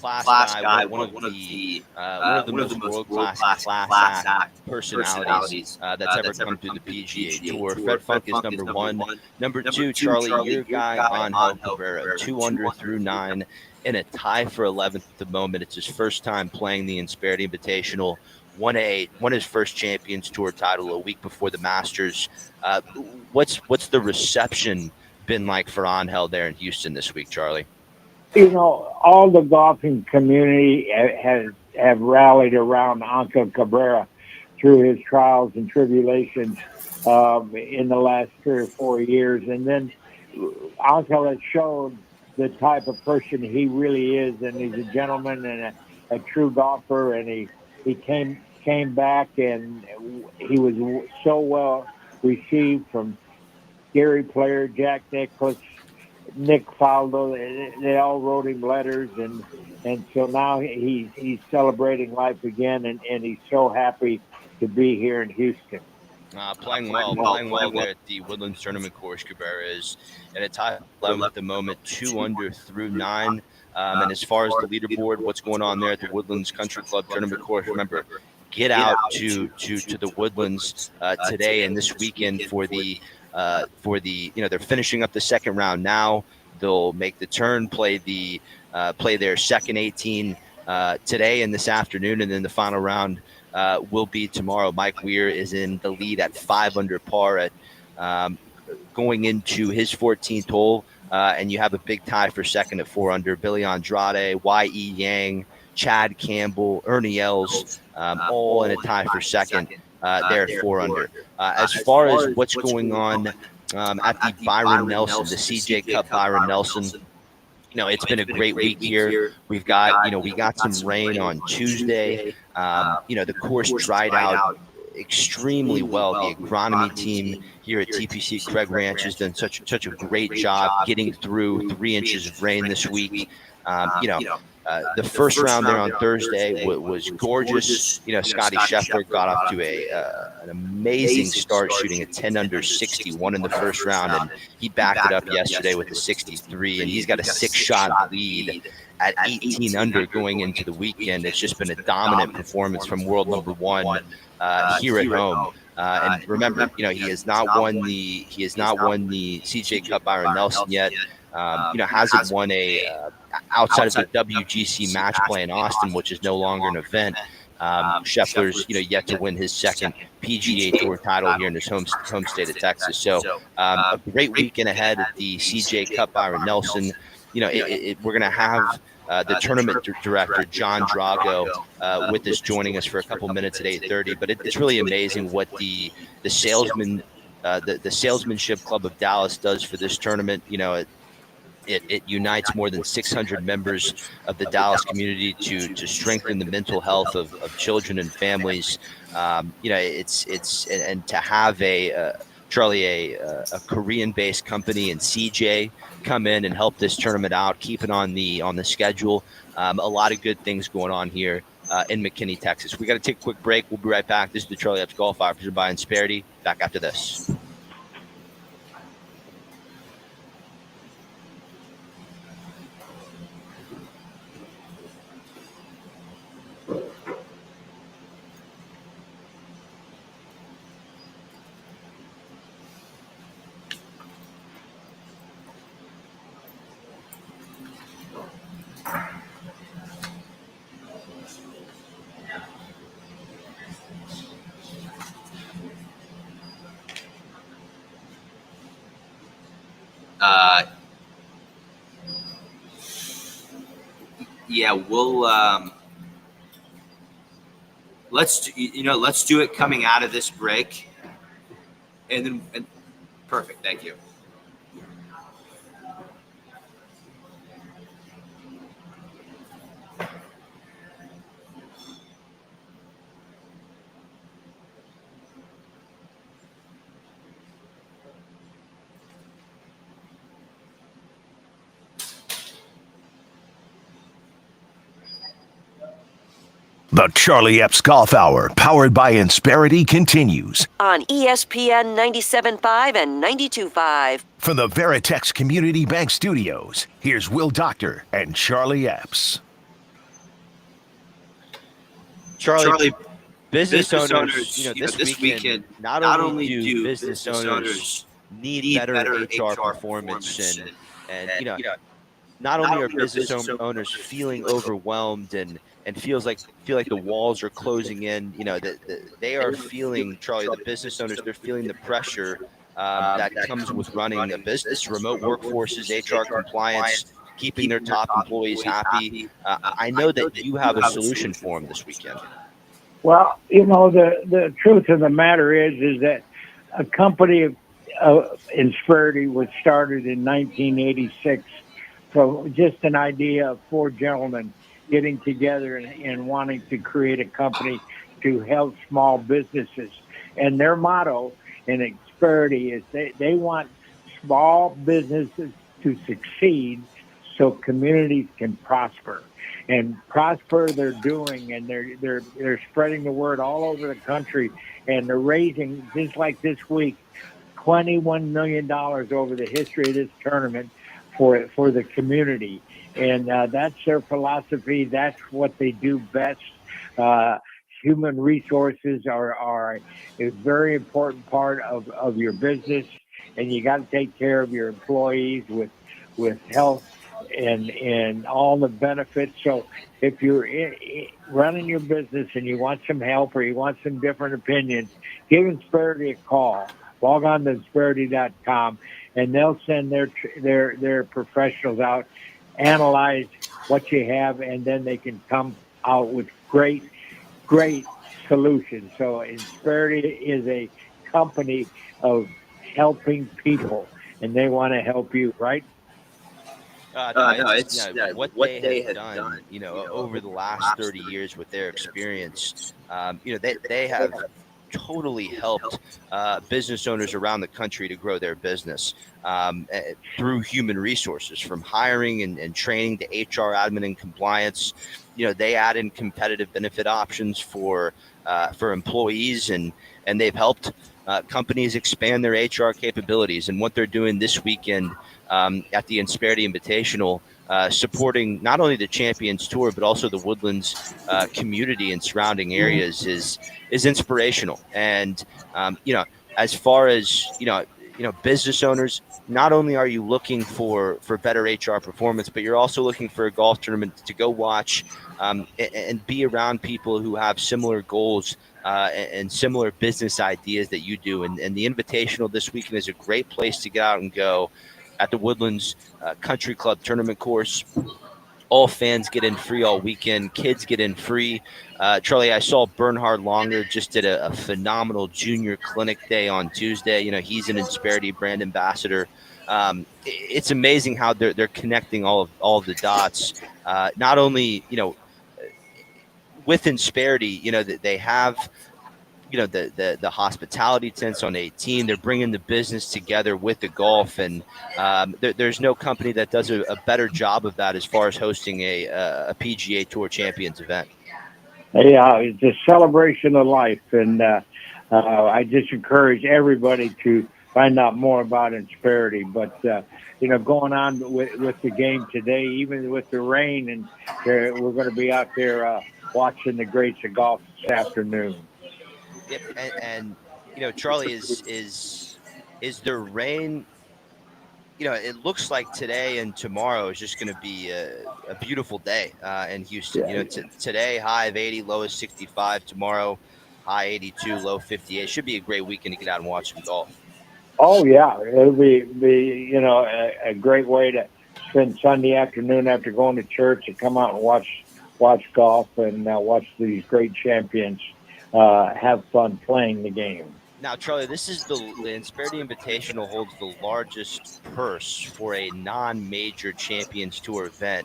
class guy, one of the most world-class class act personalities that's ever come through the PGA Tour. Fred Funk is number one. Number two, Charlie, your guy, Angel Cabrera, 2 under through 9, in a tie for 11th at the moment. It's his first time playing the Insperity Invitational. Won his first Champions Tour title a week before the Masters. What's the reception been like for Angel there in Houston this week, Charlie? All the golfing community have rallied around Angel Cabrera through his trials and tribulations in the last 3 or 4 years. And then Angel has shown the type of person he really is, and he's a gentleman and a true golfer, and he came back, and he was so well received from Gary Player, Jack Nicklaus, Nick Faldo. They all wrote him letters, and so now he's celebrating life again, and he's so happy to be here in Houston. Playing well there at the Woodlands Tournament course. Cabrera is at a tie 11 at the moment, 2 under through 9. And as far as the leaderboard, what's going on there at the Woodlands Country Club Tournament course? Remember, get out to the Woodlands today and this weekend for the they're finishing up the second round now. They'll make the turn, play their second 18 today and this afternoon, and then the final round will be tomorrow. Mike Weir is in the lead at 5 under par at going into his 14th hole, and you have a big tie for second at 4 under. Billy Andrade, Y.E. Yang, Chad Campbell, Ernie Els, all in a tie for second there at 4 under. As far as what's going on at the Byron Nelson, the CJ Cup Byron Nelson, it's been a great week here. We got some rain on Tuesday. The course dried out extremely well. The agronomy team here at TPC Craig Ranch has done such a great job getting through 3 inches of rain this week. The first round there on Thursday was gorgeous. Scotty Scheffler got off to an amazing start, shooting a 10 under 61 in the first round, and he backed it up yesterday with a 63, and he's got a 6-shot lead at 18 under going into the weekend. It's just been a dominant performance from world number one here at home. And remember, he has not won the CJ Cup Byron Nelson yet. Hasn't won outside of the WGC match play in Austin, which is no longer an event. Scheffler's, yet to win his second PGA Tour title here in his home state of Texas. So a great weekend ahead at the CJ Cup Byron Nelson. We're going to have the tournament director, John Drago, with us, joining us for a couple minutes at 8:30. But it's really amazing what the Salesmanship Club of Dallas does for this tournament. It unites more than 600 members of the Dallas community to strengthen the mental health of children and families. And to have a Korean-based company and CJ come in and help this tournament out, keep it on the schedule. A lot of good things going on here in McKinney, Texas. We got to take a quick break. We'll be right back. This is the Charlie Epps Golf Hour presented by Insperity. Back after this. Let's do it coming out of this break, and perfect. Thank you. The Charlie Epps Golf Hour, powered by Insperity, continues on ESPN 97.5 and 92.5. From the Veritex Community Bank Studios, here's Will Doctor and Charlie Epps. Charlie, business owners, this weekend, not only do business owners need better HR performance, and not only are business owners feeling overwhelmed and feel like the walls are closing in, that they are feeling, Charlie, the business owners, they're feeling the pressure that comes with running a business, remote workforces, HR compliance, keeping their top employees happy. I know that you have a solution for them this weekend. Well, the truth of the matter is that a company Insperity was started in 1986 from just an idea of four gentlemen getting together and wanting to create a company to help small businesses. And their motto in Insperity is they want small businesses to succeed so communities can prosper. And prosper they're doing, and they're spreading the word all over the country, and they're raising, just like this week, $21 million over the history of this tournament for the community. And that's their philosophy. That's what they do best. Human resources are a very important part of your business, and you got to take care of your employees with health and all the benefits. So if you're running your business and you want some help or you want some different opinions, give Insperity a call. Log on to Insperity.com, and they'll send their professionals out, analyze what you have, and then they can come out with great solutions. So Insperity is a company of helping people, and they want to help you, right? It's what they have done, over the last 30 years with their experience. They have totally helped business owners around the country to grow their business through human resources, from hiring and training to HR, admin, and compliance. They add in competitive benefit options for employees, and they've helped companies expand their HR capabilities. And what they're doing this weekend at the Insperity Invitational, supporting not only the Champions Tour but also the Woodlands community and surrounding areas, is inspirational. And as far as business owners, not only are you looking for better HR performance, but you're also looking for a golf tournament to go watch and be around people who have similar goals and similar business ideas that you do. And the Invitational this weekend is a great place to get out and go at the Woodlands Country Club tournament course. All fans get in free all weekend. Kids get in free. Charlie, I saw Bernhard Longer just did a phenomenal junior clinic day on Tuesday. He's an Insperity brand ambassador. It's amazing how they're connecting all of the dots. Not only with Insperity, they have the hospitality tents on 18. They're bringing the business together with the golf, and there's no company that does a better job of that as far as hosting a PGA Tour Champions event. Yeah, it's a celebration of life, and I just encourage everybody to find out more about Insperity. But going on with the game today, even with the rain, and we're going to be out there watching the greats of golf this afternoon. Yep, and Charlie, is there rain? It looks like today and tomorrow is just going to be a beautiful day in Houston. Today high of 80, low of 65. Tomorrow high 82, low 58. Should be a great weekend to get out and watch some golf. Oh yeah, it'll be a great way to spend Sunday afternoon after going to church and come out and watch golf and watch these great champions have fun playing the game. Now, Charlie, this is the Insperity Invitational holds the largest purse for a non-major Champions Tour event.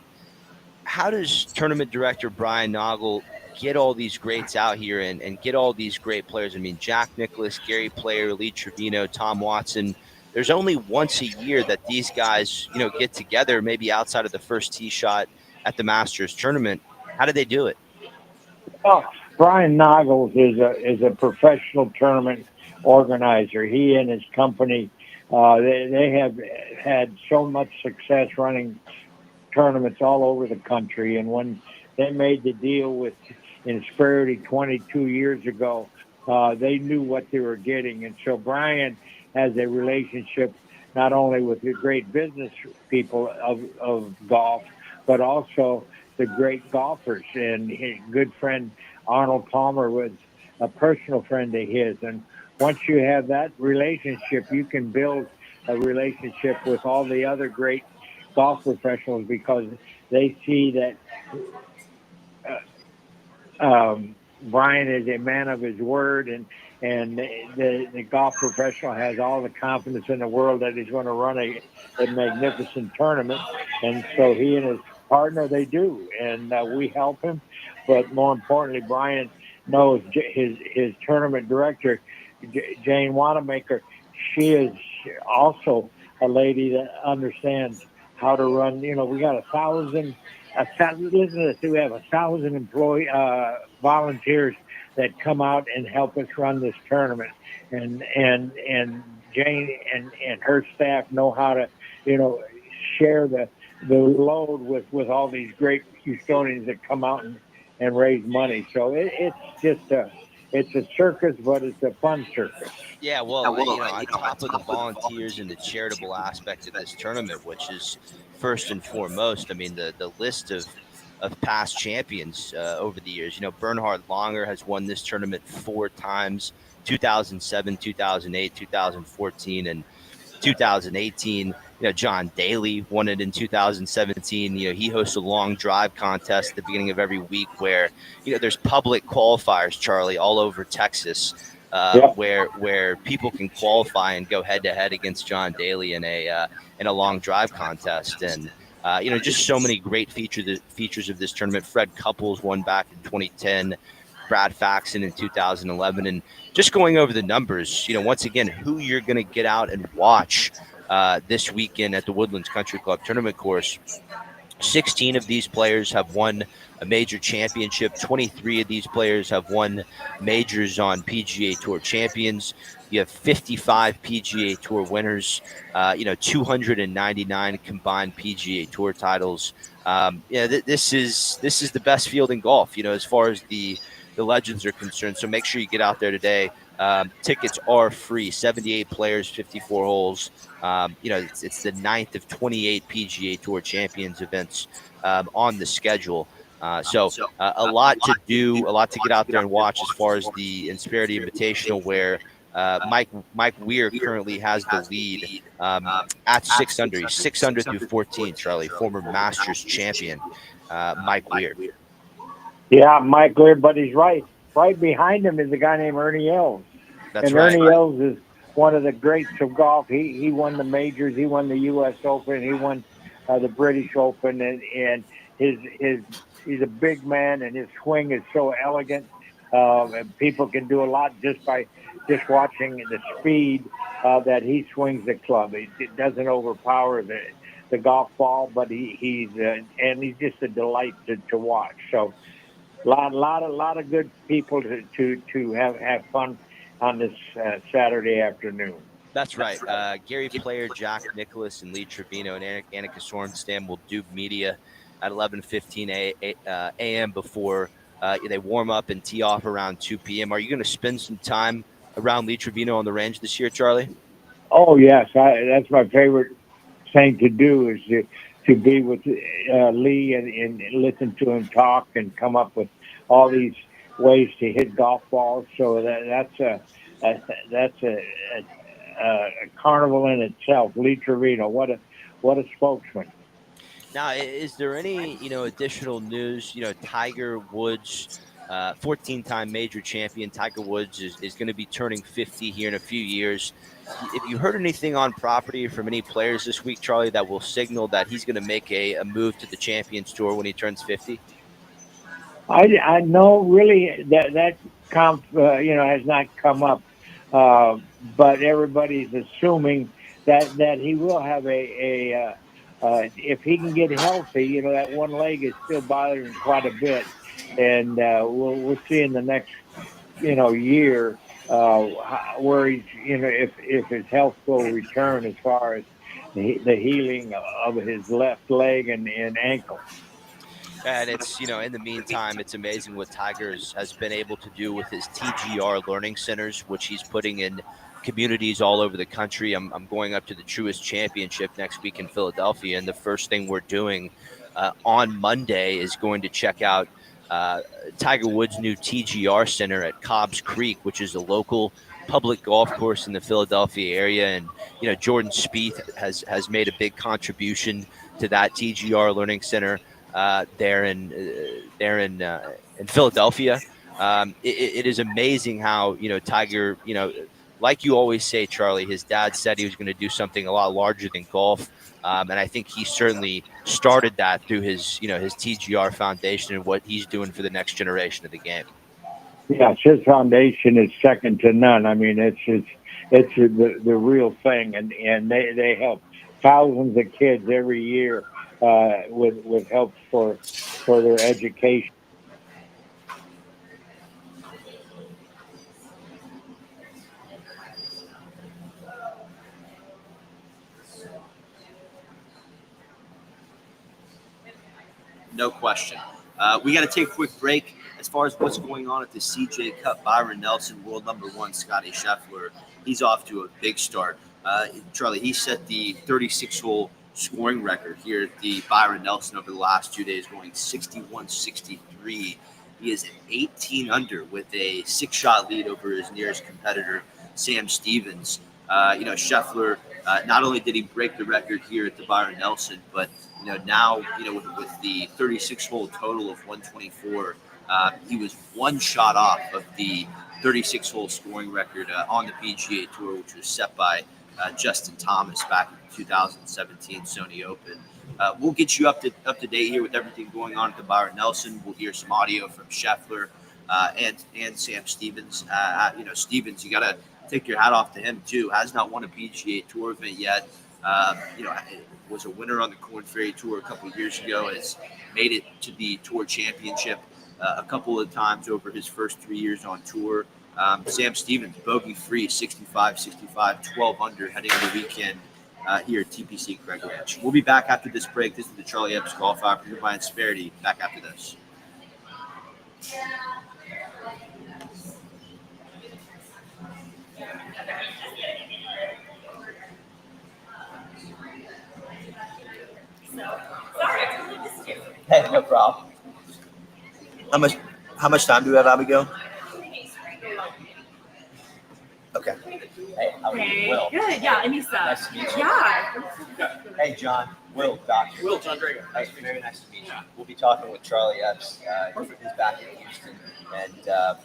How does tournament director Brian Noggle get all these greats out here and get all these great players? I mean, Jack Nicklaus, Gary Player, Lee Trevino, Tom Watson. There's only once a year that these guys, get together, maybe outside of the first tee shot at the Masters tournament. How do they do it? Oh, Brian Noggles is a professional tournament organizer. He and his company, they have had so much success running tournaments all over the country. And when they made the deal with Insperity 22 years ago. They knew what they were getting, and so Brian has a relationship not only with the great business people of golf, but also the great golfers. And his good friend Arnold Palmer was a personal friend of his. And once you have that relationship, you can build a relationship with all the other great golf professionals because they see that Brian is a man of his word, and the golf professional has all the confidence in the world that he's going to run a magnificent tournament, and so he and his partner they do, and we help him, but more importantly, Brian knows his tournament director, Jane Wanamaker. She is also a lady that understands how to run. You know, we got 1,000. Listen to this. We have 1,000 volunteers that come out and help us run this tournament, and Jane and her staff know how to, share the load with all these great Houstonians that come out and raise money. So it's a circus, but it's a fun circus. Yeah, well, on top of the volunteers and the charitable aspect of this tournament, which is first and foremost, I mean, the list of past champions over the years. Bernhard Langer has won this tournament 4 times: 2007, 2008, 2014, and 2018. John Daly won it in 2017. He hosts a long drive contest at the beginning of every week where, there's public qualifiers, Charlie, all over Texas, Yep. where people can qualify and go head to head against John Daly in a long drive contest. And just so many great features of this tournament. Fred Couples won back in 2010. Brad Faxon in 2011, and just going over the numbers, once again, who you're going to get out and watch this weekend at the Woodlands Country Club tournament course. 16 of these players have won a major championship. 23 of these players have won majors on PGA Tour champions. You have 55 PGA Tour winners, 299 combined PGA Tour titles. This is the best field in golf, as far as the legends are concerned. So make sure you get out there today. Tickets are free. 78 players, 54 holes. It's the 9th of 28 PGA Tour Champions events on the schedule. So a lot to do, a lot to get out there and watch as far as the Insperity Invitational, where Mike Weir currently has the lead at 6 under. He's 6 under through 14, Charlie, former Masters champion Mike Weir. Yeah, Mike Weir, but he's right behind him is a guy named Ernie Els. That's and right. Ernie Els is one of the greats of golf. He won the majors. He won the U.S. Open. He won the British Open, and he's a big man, and his swing is so elegant. And people can do a lot just by just watching the speed that he swings the club. It doesn't overpower the golf ball, but he's just a delight to watch. So lot of good people to have fun on this Saturday afternoon. That's right. Gary Player, Jack Nicholas, and Lee Trevino and Annika Sorenstam will do media at 11:15 a.m. before they warm up and tee off around 2 p.m. Are you going to spend some time around Lee Trevino on the range this year, Charlie? Oh, yes. That's my favorite thing to do is to be with Lee and listen to him talk and come up with all these ways to hit golf balls. So that's a carnival in itself. Lee Trevino, what a spokesman. Now, is there any additional news? Tiger Woods, 14-time major champion. Tiger Woods is going to be turning 50 here in a few years. If you heard anything on property from any players this week, Charlie, that will signal that he's going to make a move to the Champions Tour when he turns 50? I know really that has not come up, but everybody's assuming that he will have if he can get healthy. That one leg is still bothering him quite a bit, and we'll see in the next year where he's if his health will return as far as the healing of his left leg and ankle. And it's, in the meantime, it's amazing what Tigers has been able to do with his TGR learning centers, which he's putting in communities all over the country. I'm going up to the Truist Championship next week in Philadelphia, and the first thing we're doing on Monday is going to check out uh, Tiger Woods' new TGR center at Cobb's Creek, which is a local public golf course in the Philadelphia area. And Jordan Spieth has made a big contribution to that TGR learning center there in Philadelphia. It is amazing how Tiger, like you always say, Charlie, his dad said he was going to do something a lot larger than golf. And I think he certainly started that through his TGR foundation and what he's doing for the next generation of the game. Yes, his foundation is second to none. I mean, it's the real thing, and they help thousands of kids every year with help for their education. No question. We got to take a quick break. As far as what's going on at the CJ Cup, Byron Nelson, world number one, Scotty Scheffler, he's off to a big start. Charlie, he set the 36-hole scoring record here at the Byron Nelson over the last 2 days, going 61-63. He is at 18 under with a 6-shot lead over his nearest competitor, Sam Stevens. Scheffler, not only did he break the record here at the Byron Nelson, but now with the 36-hole total of 124, he was one shot off of the 36-hole scoring record on the PGA Tour, which was set by Justin Thomas back in 2017 Sony Open. We'll get you up to date here with everything going on at the Byron Nelson. We'll hear some audio from Scheffler and Sam Stevens. Stevens, you got to take your hat off to him too. Has not won a PGA Tour event yet. Was a winner on the Korn Ferry Tour a couple of years ago. Has made it to the Tour Championship a couple of times over his first 3 years on tour. Sam Stevens, bogey-free, 65-65, 12 under, heading into the weekend here at TPC Craig Ranch. We'll be back after this break. This is the Charlie Epps Golf Hour, presented by Insperity. Back after this. Hey, no problem. How much time do we have, Abigail? Okay. Hey, how are you, Will? Good, yeah, Anissa. Nice to meet you. Yeah. Hey, John. Will, Doctor. Will, John Drago. Hey, very nice to meet you. We'll be talking with Charlie Epps. He's back in Houston, and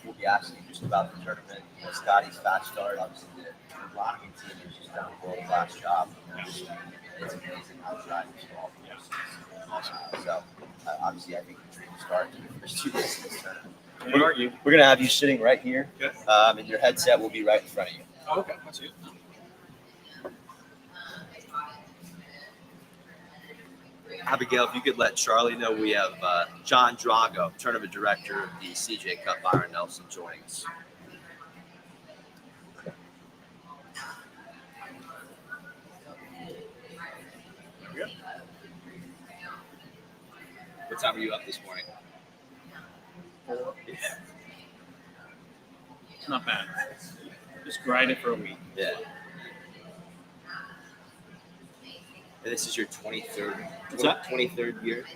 we'll be asking you just about the tournament. Scotty's fast start. Obviously, the blocking team has just done a world-class job. It's amazing how Scotty's involved. So, obviously, I think the dream start to the first 2 days of this tournament. We're gonna have you sitting right here, and your headset will be right in front of you. Oh, okay, that's it. Abigail, if you could let Charlie know, we have John Drago, tournament director of the CJ Cup, Byron Nelson, joining us. What time were you up this morning? It's not bad. Just grind it for a week. Yeah. And this is your 23rd, What's that? 23rd year?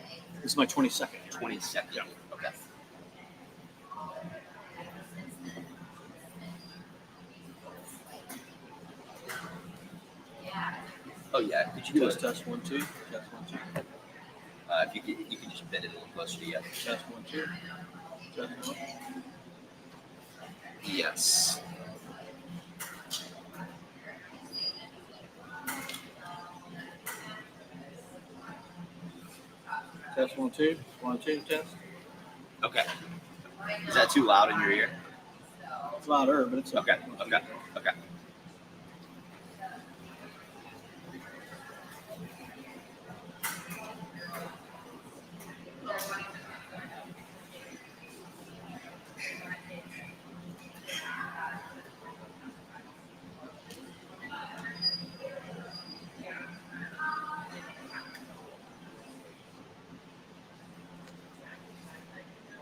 This is my 22nd. 22nd. Yeah. Okay. Oh yeah. Could you do Test, test, 1, 2. Test, 1, 2. if you can just bend it a little closer to you. Test, 1, 2. Test, 1. Yes. Test, 1, 2. 1, 2. Test. Okay. Is that too loud in your ear? It's louder, but it's Okay. Okay. Okay.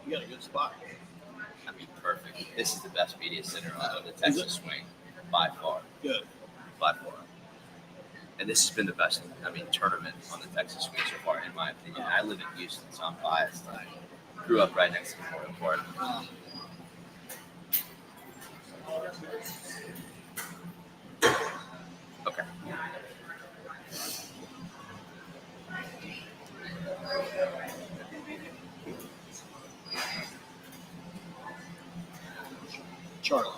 You got a good spot. I mean, perfect. This is the best media center on the Texas swing by far. Good. By far. And this has been the best, tournament on the Texas swing so far, in my opinion. I live in Houston, so I'm biased. I grew up right next to Memorial Park. Okay. Charlie.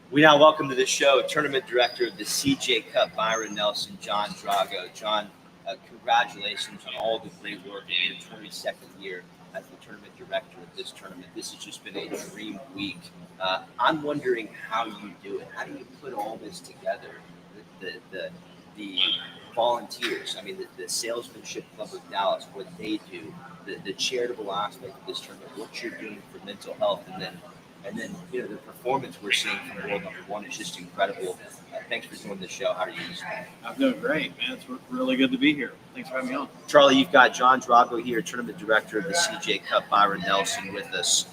We now welcome to the show Tournament Director of the CJ Cup, Byron Nelson, John Drago. John, congratulations on all the great work in your 22nd year as the Tournament Director of this tournament. This has just been a dream week. I'm wondering how you do it. How do you put all this together? The volunteers, the Salesmanship Club of Dallas, what they do, the charitable aspect of this tournament, what you're doing for mental health, and then the performance we're seeing from World Number One is just incredible. Thanks for doing the show. How are you this morning? I'm doing great, man. It's really good to be here. Thanks for having me on. Charlie, you've got John Drago here, Tournament Director of the CJ Cup, Byron Nelson, with us.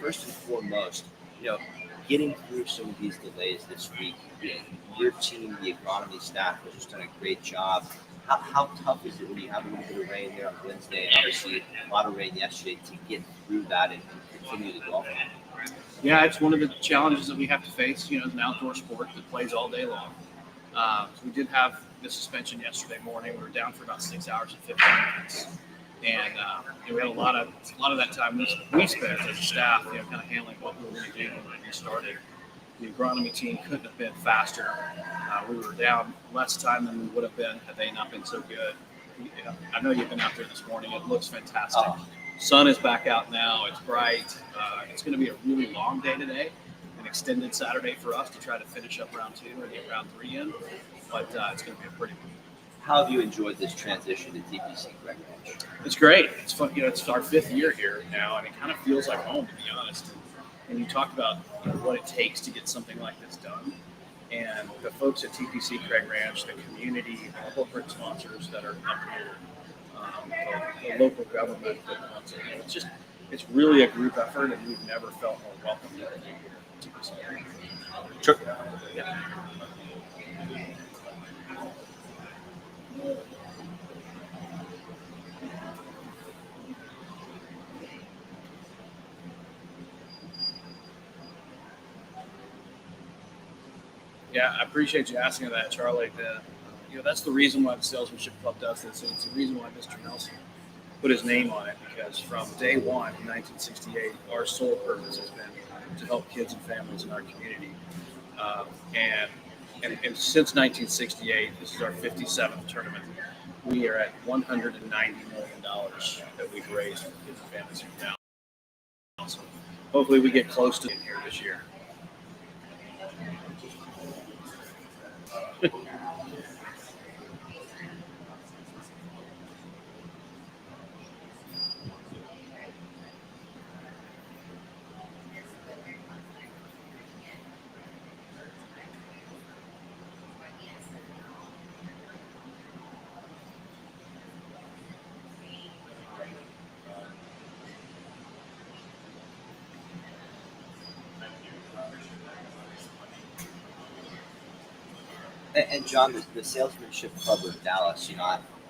First and foremost, getting through some of these delays this week, your team, the agronomy staff, has just done a great job. How tough is it when you have a little bit of rain there on Wednesday, and obviously a lot of rain yesterday, to get through that and continue to golf? Yeah, it's one of the challenges that we have to face. It's an outdoor sport that plays all day long. So we did have the suspension yesterday morning. We were down for about 6 hours and 15 minutes, and we had a lot of that time we spent as a staff, kind of handling what we were going to do when we started. The agronomy team couldn't have been faster. We were down less time than we would have been had they not been so good. I know you've been out there this morning. It looks fantastic. Sun is back out now. It's bright. It's going to be a really long day today, an extended Saturday for us to try to finish up round 2 and get round 3 in. But it's going to be a pretty. How have you enjoyed this transition to TPC Craig Ranch? It's great. It's fun. It's our 5th year here now, and it kind of feels like home, to be honest. And you talk about what it takes to get something like this done. And the folks at TPC Craig Ranch, the community, the corporate sponsors that are up here, the local government that wants it. It's really a group effort, and we've never felt more welcome than here at TPC. Sure. Yeah. Yeah, I appreciate you asking that, Charlie. That's the reason why the Salesmanship Club does this. And it's the reason why Mr. Nelson put his name on it, because from day one in 1968, our sole purpose has been to help kids and families in our community. And since 1968, this is our 57th tournament. We are at $190 million that we've raised for kids and families here now. So hopefully we get close to it here this year. And John, the Salesmanship Club of Dallas,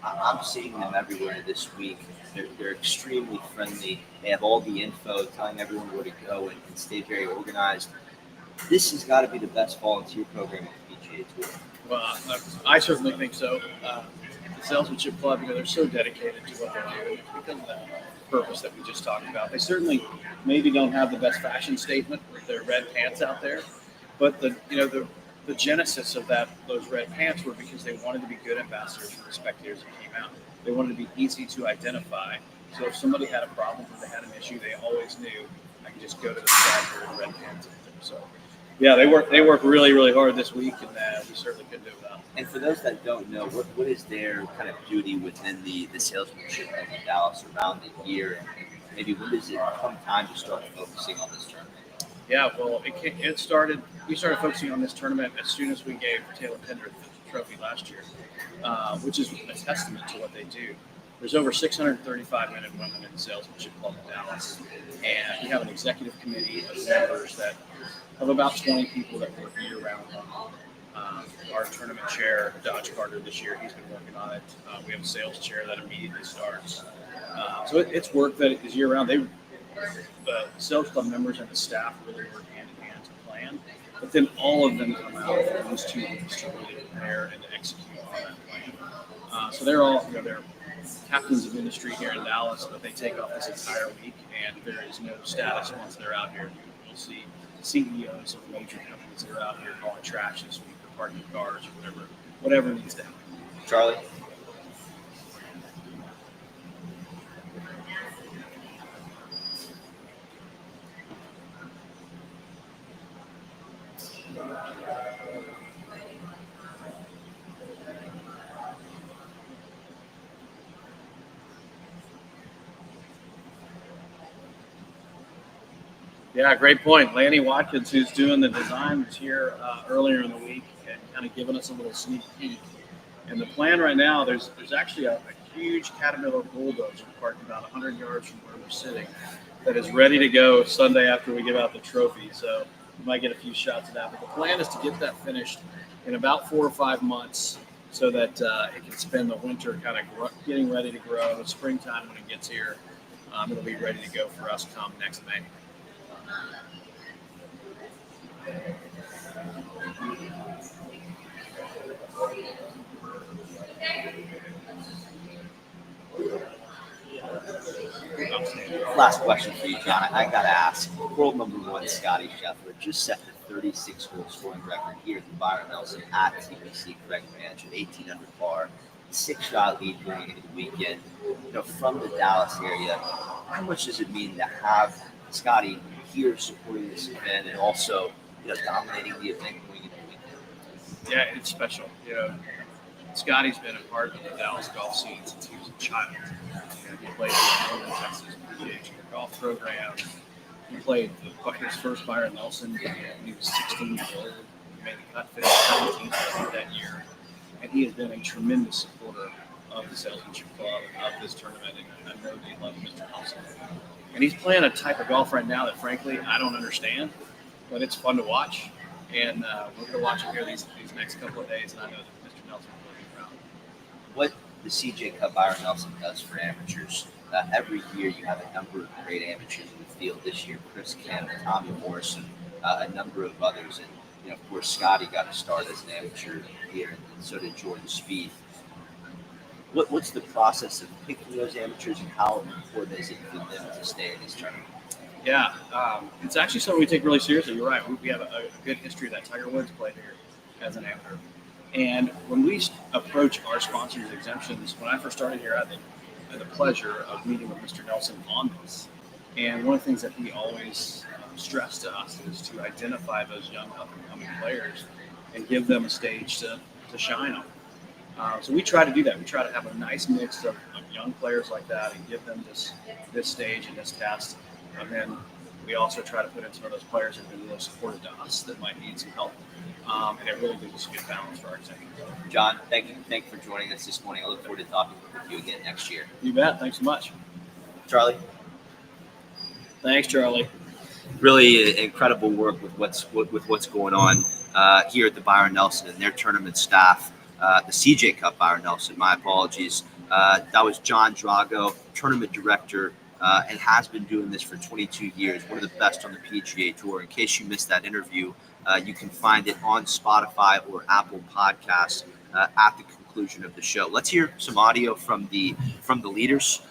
I'm seeing them everywhere this week. They're extremely friendly. They have all the info, telling everyone where to go and stay very organized. This has got to be the best volunteer program on the PGA Tour. Well, I certainly think so. The Salesmanship Club, they're so dedicated to what they're doing. It's because of that purpose that we just talked about. They certainly maybe don't have the best fashion statement with their red pants out there, but the genesis of those red pants were because they wanted to be good ambassadors for the spectators that came out. They wanted to be easy to identify. So if somebody had a problem or they had an issue, they always knew I could just go to the side with red pants. So Yeah, they work really, really hard this week, and we certainly couldn't do it without them. And for those that don't know, what is their kind of duty within the salesmanship of the Dallas around the year? And maybe when does it come time to start focusing on this tournament? Yeah, well, it started. We started focusing on this tournament as soon as we gave Taylor Pendrith the trophy last year, which is a testament to what they do. There's over 635 men and women in the salesmanship club in Dallas, and we have an executive committee of members that of about 20 people that work year-round. Our tournament chair, Dodge Carter, this year, he's been working on it. We have a sales chair that immediately starts. So it's work that is year-round. The sales club members and the staff really work hand-in-hand to plan, but then all of them come out for those 2 weeks to really prepare and to execute on that plan. So they're all, they're captains of industry here in Dallas, but they take off this entire week, and there is no status once they're out here. You'll see CEOs of major companies that are out here hauling trash this week, or parking cars, or whatever needs to happen. Charlie? Yeah, great point. Lanny Watkins, who's doing the design, was here earlier in the week and kind of giving us a little sneak peek. And the plan right now, there's actually a huge Caterpillar bulldozer parked about 100 yards from where we're sitting that is ready to go Sunday after we give out the trophy. So we might get a few shots of that. But the plan is to get that finished in about 4 or 5 months so that it can spend the winter kind of getting ready to grow. The springtime, when it gets here, it'll be ready to go for us come next May. Last question for you, John. I got to ask. World number 1, Scotty Scheffler, just set the 36-hole scoring record here at the Byron Nelson at TPC Craig Ranch at 18 under par. 6-shot lead going into the weekend. From the Dallas area, how much does it mean to have Scotty here supporting this event and also, dominating the event going into the weekend? Yeah, it's special. Scotty's been a part of the Dallas golf scene since he was a child. He played in the Texas PGA golf program. He played his first Byron Nelson when he was 16 years old. He made the cut, finished 17th that year. And he has been a tremendous supporter of the Salesmanship Club, of this tournament, and I know they love Mr. Nelson. And he's playing a type of golf right now that, frankly, I don't understand, but it's fun to watch. And we're going to watch it here these next couple of days, and I know that Mr. Nelson will be proud. What the CJ Cup Byron Nelson does for amateurs, every year you have a number of great amateurs in the field. This year, Chris Kemp, Tommy Morrison, a number of others. And, of course, Scotty got to start as an amateur here, and so did Jordan Spieth. What's the process of picking those amateurs, and how important is it for them to stay in this tournament? Yeah, it's actually something we take really seriously. You're right. We have a good history that Tiger Woods played here as an amateur. And when we approach our sponsors' exemptions, when I first started here, I had the pleasure of meeting with Mr. Nelson on this. And one of the things that he always stressed to us is to identify those young up-and-coming players and give them a stage to shine on. So we try to do that. We try to have a nice mix of young players like that and give them this stage and this test. And then we also try to put in some of those players that have been really supportive to us that might need some help. And it really gives us a good balance for our team. John, thank you for joining us this morning. I look forward to talking with you again next year. You bet. Thanks so much. Charlie? Thanks, Charlie. Really incredible work with what's going on here at the Byron Nelson and their tournament staff. The CJ Cup Byron Nelson, my apologies. That was John Drago, tournament director, and has been doing this for 22 years, one of the best on the PGA Tour. In case you missed that interview, you can find it on Spotify or Apple Podcasts at the conclusion of the show. Let's hear some audio from the leaders.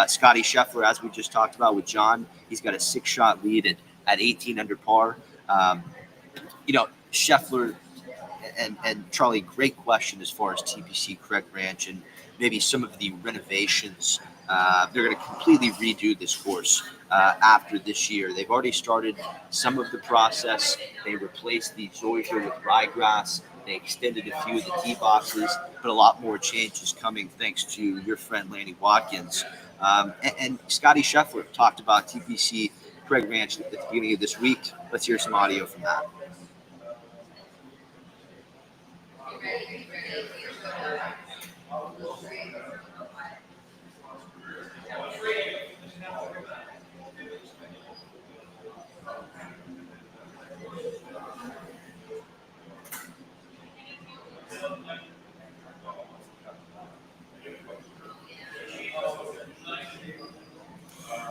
Scotty Scheffler, as we just talked about with John, he's got a 6-shot lead at 18 under par. Scheffler and Charlie, great question as far as TPC Craig Ranch and maybe some of the renovations They're going to completely redo this course after this year. They've already started some of the process. They replaced the zoysia with ryegrass. They extended a few of the tee boxes, but a lot more change is coming thanks to your friend Lanny Watkins. And Scotty Scheffler talked about TPC Craig Ranch at the beginning of this week. Let's hear some audio from that.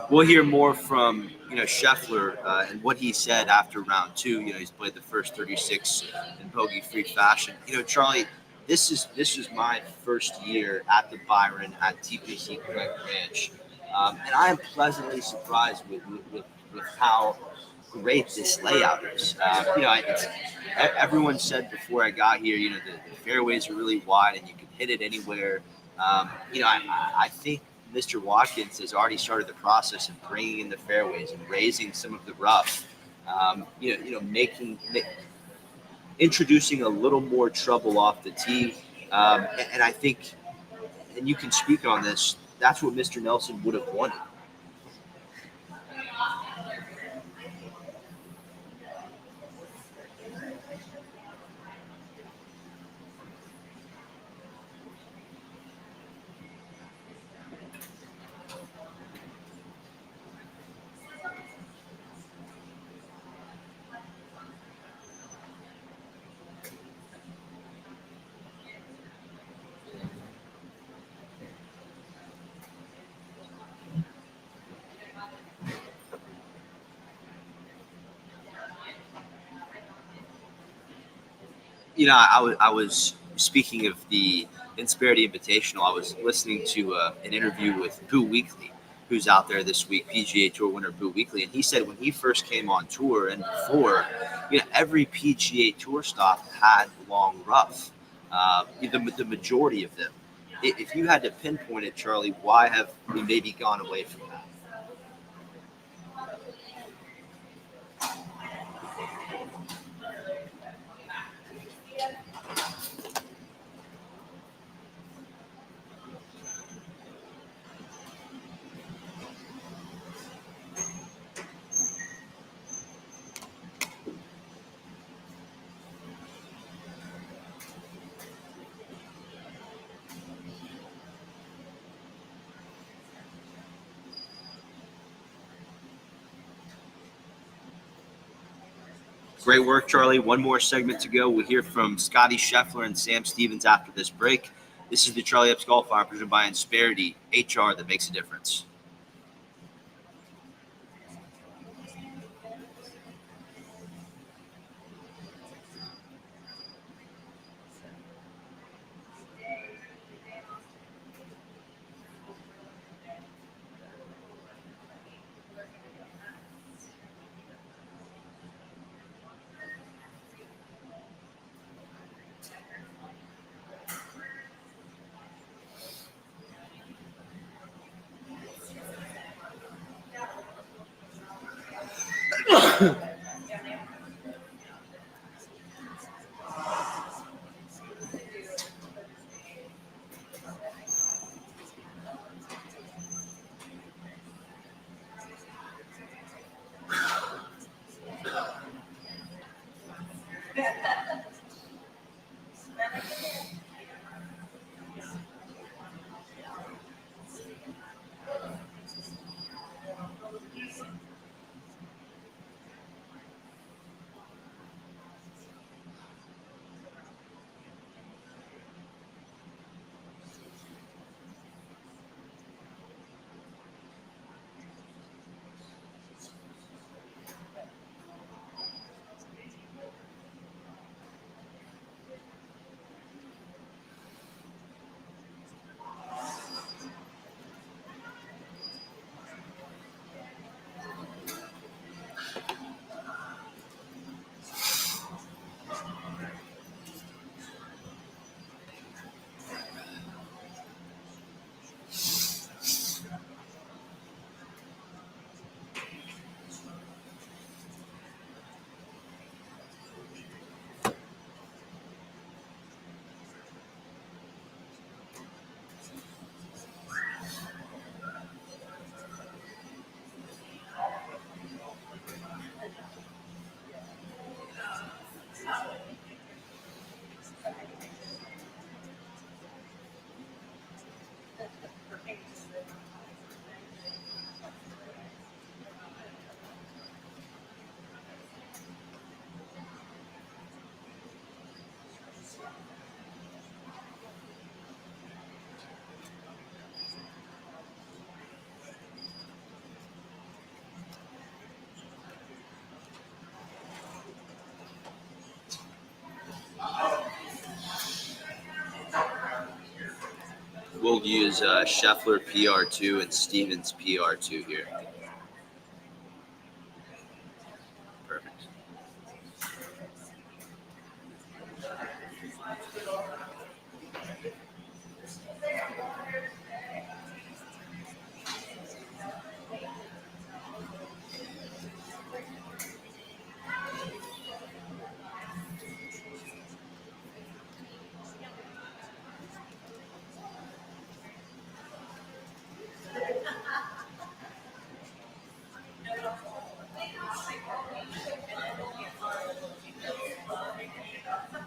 We'll hear more from Scheffler and what he said after round two. He's played the first 36 in bogey-free fashion. Charlie, this is my first year at the Byron at TPC Craig Ranch, and I am pleasantly surprised with how great this layout is. Everyone said before I got here, the fairways are really wide and you can hit it anywhere. I think Mr. Watkins has already started the process of bringing in the fairways and raising some of the rough. Introducing a little more trouble off the tee, and I think, and you can speak on this. That's what Mr. Nelson would have wanted. I was speaking of the Insperity Invitational. I was listening to an interview with Boo Weekley, who's out there this week, PGA Tour winner Boo Weekley, and he said when he first came on tour and before, every PGA Tour stop had long rough. The majority of them. If you had to pinpoint it, Charlie, why have we maybe gone away from that? Great work, Charlie. One more segment to go. We'll hear from Scotty Scheffler and Sam Stevens after this break. This is the Charlie Epps Golf Hour presented by Insperity, HR that makes a difference. We'll use Scheffler PR2 and Stevens PR2 here. Perfect.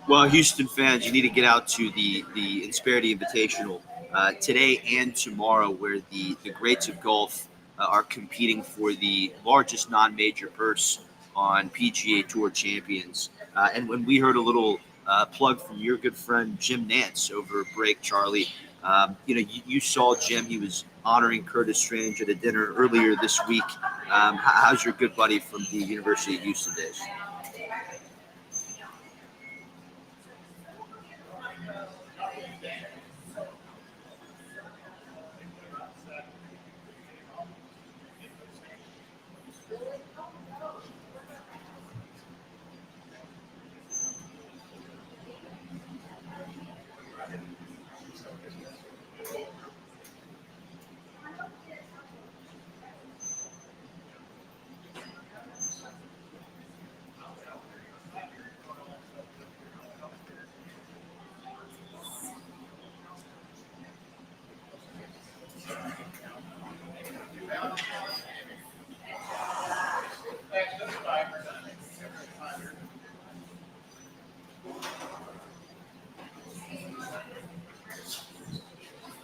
Well, Houston fans, you need to get out to the Insperity Invitational today and tomorrow, where the greats of golf are competing for the largest non-major purse on PGA Tour champions. And when we heard a little plug from your good friend Jim Nance over break, Charlie, you saw Jim. He was honoring Curtis Strange at a dinner earlier this week. How's your good buddy from the University of Houston days?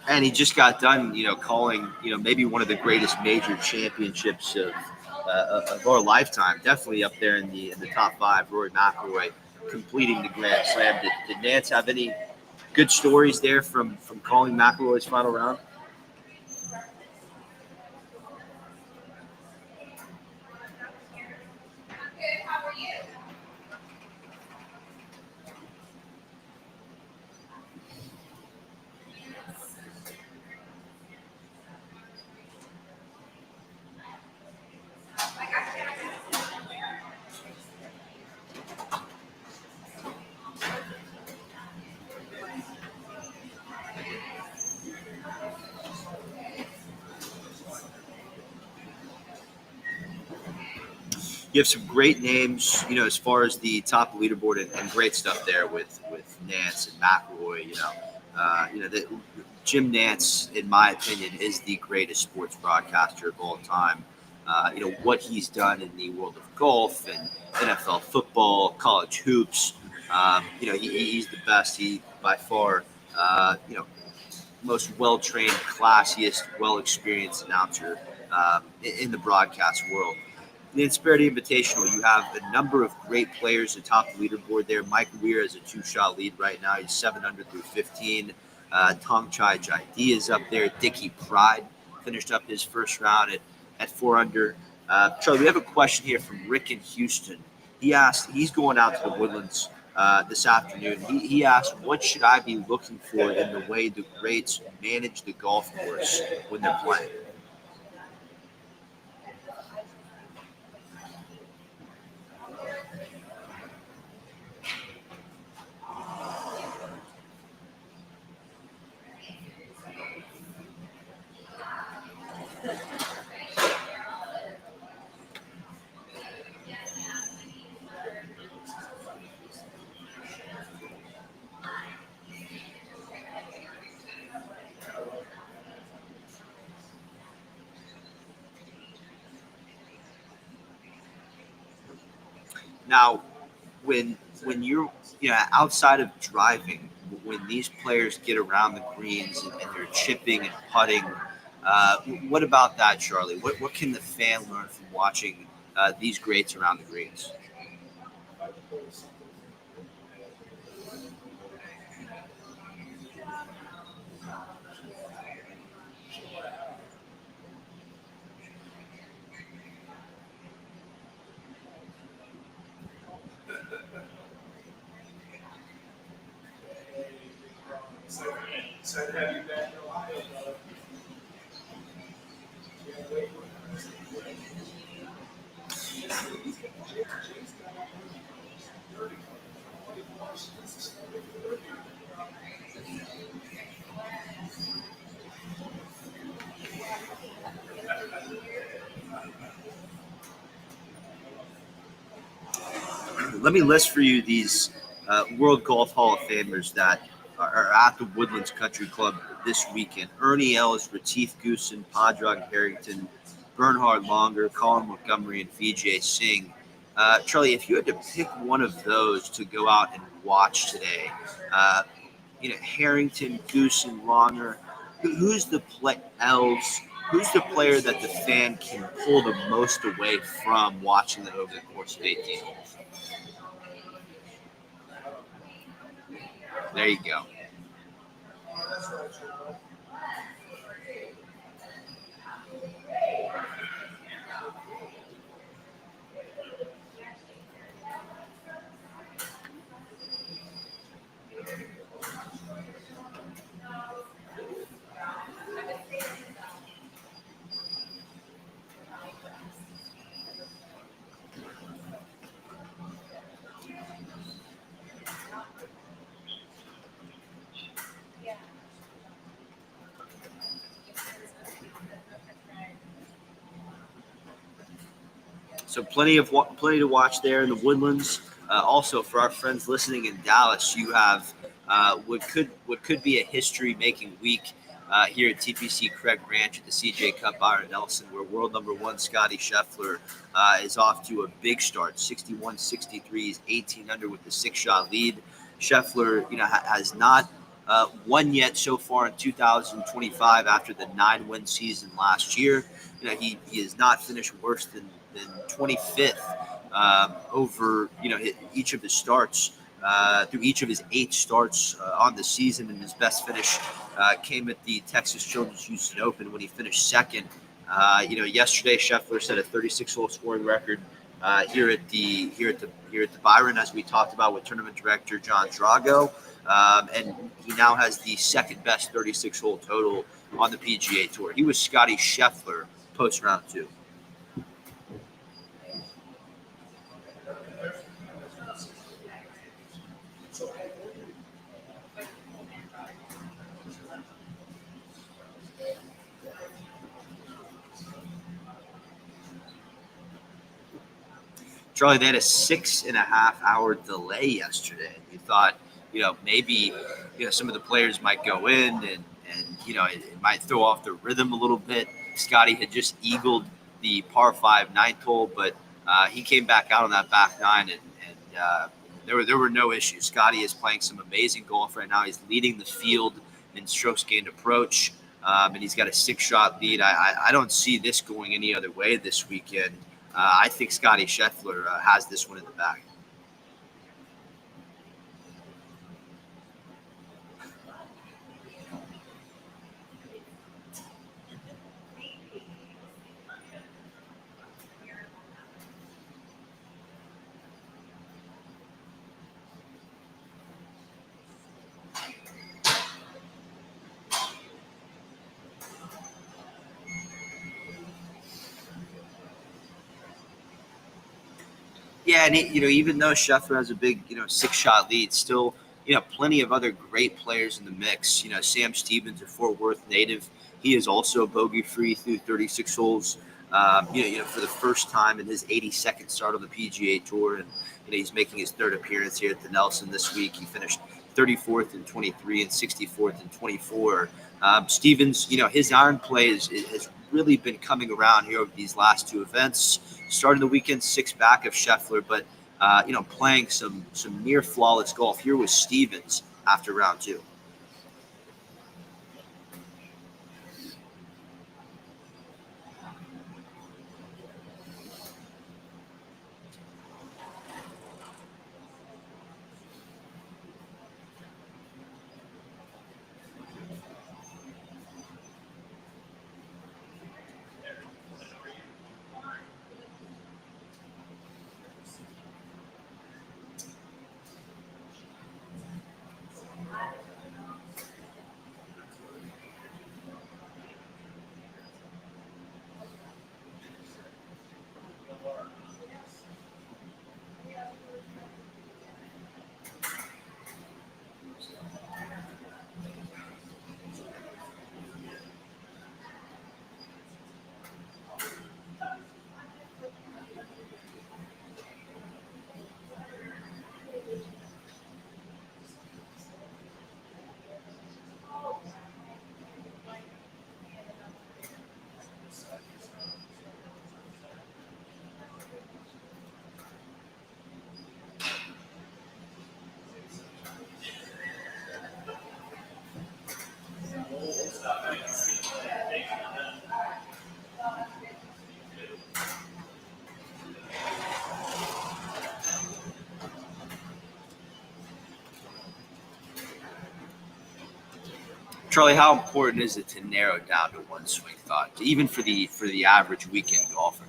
And he just got done, calling, maybe one of the greatest major championships of our lifetime. Definitely up there in the top five. Rory McIlroy completing the Grand Slam. Did Nance have any good stories there from calling McIlroy's final round? You have some great names, as far as the top of the leaderboard, and great stuff there with Nance and McIlroy. Jim Nance, in my opinion, is the greatest sports broadcaster of all time. What he's done in the world of golf and NFL football, college hoops. He's the best. He by far, most well-trained, classiest, well-experienced announcer in the broadcast world. The Insperity Invitational, you have a number of great players atop the leaderboard there. Mike Weir has a two-shot lead right now. He's 7 under through 15. Tong Chai Jaidi is up there. Dickie Pride finished up his first round at 4 under. Charlie, we have a question here from Rick in Houston. He asked, he's going out to the Woodlands this afternoon. He asked, what should I be looking for in the way the greats manage the golf course when they're playing? Now, when you're outside of driving, when these players get around the greens and they're chipping and putting, what about that, Charlie? What can the fan learn from watching these greats around the greens? Excited to have you back in Ohio. let me list for you these World Golf Hall of Famers that are at the Woodlands Country Club this weekend. Ernie Els, Retief Goosen, Padraig Harrington, Bernhard Longer, Colin Montgomery, and Vijay Singh. Charlie, if you had to pick one of those to go out and watch today, Harrington, Goosen, Longer, who's the Els? Who's the player that the fan can pull the most away from watching them over the course of 18 holes? There you go. So plenty to watch there in the Woodlands. Also, for our friends listening in Dallas, you have what could be a history-making week here at TPC Craig Ranch at the CJ Cup Byron Nelson, where world number one Scotty Scheffler is off to a big start, 61-63. He's 18 under with the 6-shot lead. Scheffler, has not won yet so far in 2025 after the 9-win season last year. He has not finished worse than 25th over each of his starts through each of his 8 starts on the season, and his best finish came at the Texas Children's Houston Open when he finished second. Yesterday Scheffler set a 36-hole scoring record here at the Byron, as we talked about with tournament director John Drago, and he now has the second best 36-hole total on the PGA Tour. He was Scotty Scheffler post round 2. Charlie, they had a 6.5-hour delay yesterday. We thought, maybe, some of the players might go in and it might throw off the rhythm a little bit. Scotty had just eagled the par 5 ninth hole, but he came back out on that back 9 and there were no issues. Scotty is playing some amazing golf right now. He's leading the field in strokes gained approach, and he's got a 6-shot lead. I don't see this going any other way this weekend. I think Scotty Scheffler has this one in the bag. Yeah, and even though Scheffler has a big 6-shot lead, still plenty of other great players in the mix. Sam Stevens, a Fort Worth native, he is also bogey-free through 36 holes. For the first time in his 82nd start on the PGA Tour, and he's making his 3rd appearance here at the Nelson this week. He finished 34th in 23 and 64th in 24. Stevens, his iron play has really been coming around here over these last 2 events. Starting the weekend 6 back of Scheffler, but playing some near flawless golf here with Stevens after round 2. Charlie, how important is it to narrow down to one swing thought, even for the average weekend golfer?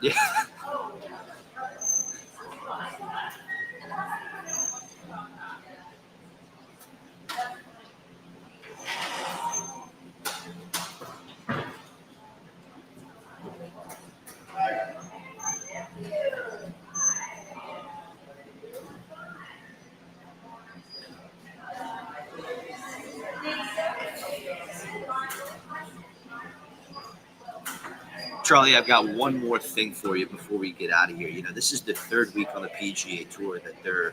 Yeah. Charlie, I've got one more thing for you before we get out of here. You know, this is the third week on the PGA Tour that they're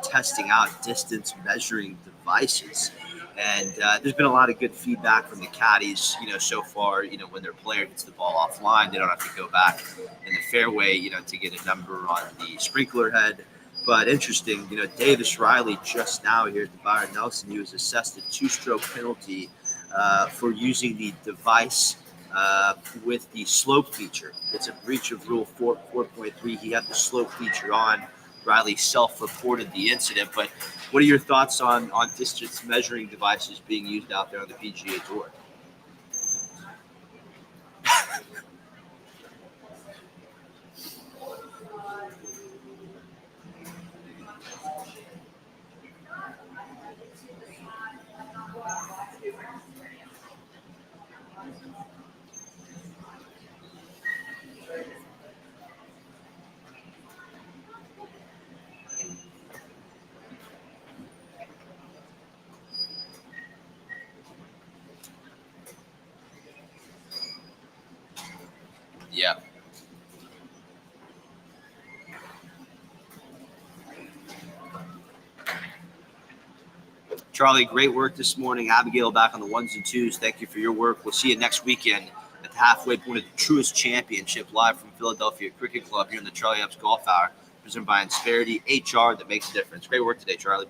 testing out distance measuring devices. And there's been a lot of good feedback from the caddies, you know, so far. You know, when their player gets the ball offline, they don't have to go back in the fairway, you know, to get a number on the sprinkler head. But interesting, you know, Davis Riley just now here at the Byron Nelson, he was assessed a 2-stroke penalty for using the device with the slope feature. It's a breach of Rule 4.3. He had the slope feature on. Riley self-reported the incident. But what are your thoughts on distance measuring devices being used out there on the PGA Tour? Yeah. Charlie, great work this morning. Abigail back on the ones and twos. Thank you for your work. We'll see you next weekend at the halfway point of the Truist Championship live from Philadelphia Cricket Club here in the Charlie Epps Golf Hour, presented by Insperity HR that makes a difference. Great work today, Charlie.